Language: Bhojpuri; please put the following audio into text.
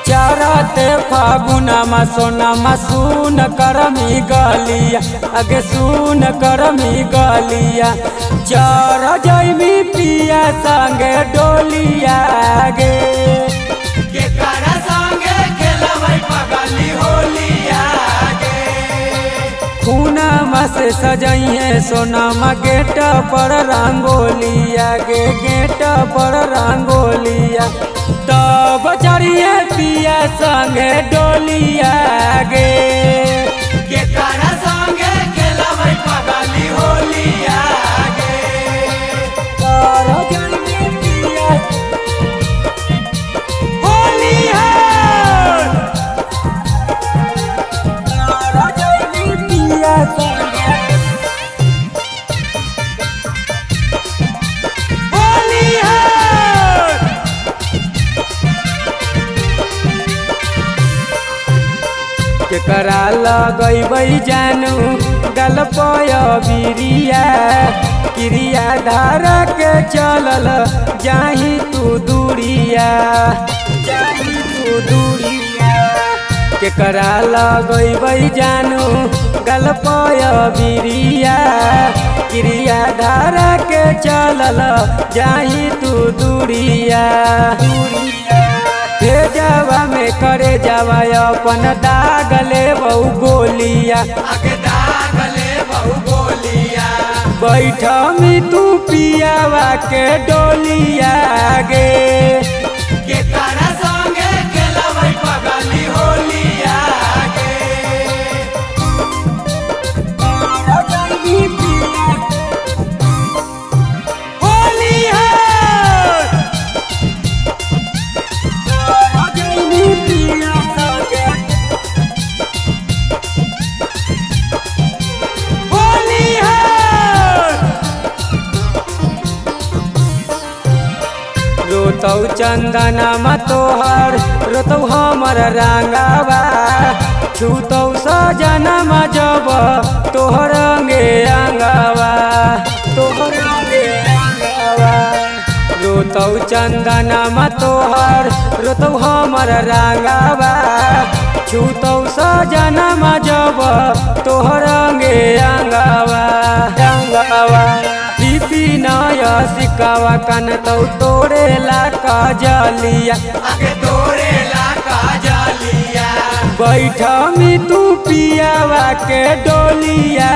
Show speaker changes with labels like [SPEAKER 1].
[SPEAKER 1] चरते फागुनमा सोनमा सुन करमी गलिया आगे सुन करमी गलिया चर जैमी पिया संगे डोलिया गे
[SPEAKER 2] केकरा संगे खेलबै पगली होलिया गे
[SPEAKER 1] खूनमा से सजइए सोनमा गेट पर रंगोलिया गे गेट पर रंगोलिया तब चढ़िए पिया संगे डोलिया गे
[SPEAKER 2] केकरा संगे खेलबै पगली होलिया गे
[SPEAKER 1] चर जैमी पिया
[SPEAKER 2] होलिया
[SPEAKER 1] चर जैमी पिया संगे
[SPEAKER 2] होलिया
[SPEAKER 1] केकरा लगैबै जानू गलपय बिरिया क्रिया धारा के चलल जाही तू दूरिया जाही तू दूरिया केकरा लगैबै जानू गलपय बिरिया क्रिया धारा के चलल जाही तू दूरिया भेजवा में करे जावा अपन दाग ले बहु गोलिया
[SPEAKER 2] आगे दाग ले बहु गोलिया
[SPEAKER 1] बैठ में तू पियावा के डोलिया गे
[SPEAKER 2] केकरा संगे खेलबै पगली होलिया गे होलिया होलिया
[SPEAKER 1] रोतौ चंदनमा तोहर रोतौ हमर रंगावा छूतौ सजनमा जब तोहर अंगे अंगावा तोहर अंगे अंगावा रोतौ चंदनमा तोहर रोतौ हमर रंगावा छूतौ सजनमा जब तोहर अंगे अंगावा अंगावा नया सिकावा कनतौ तोरे ला काजलिया
[SPEAKER 2] आगे तोरे ला काजलिया
[SPEAKER 1] बैठ में तू पियावा के डोलिया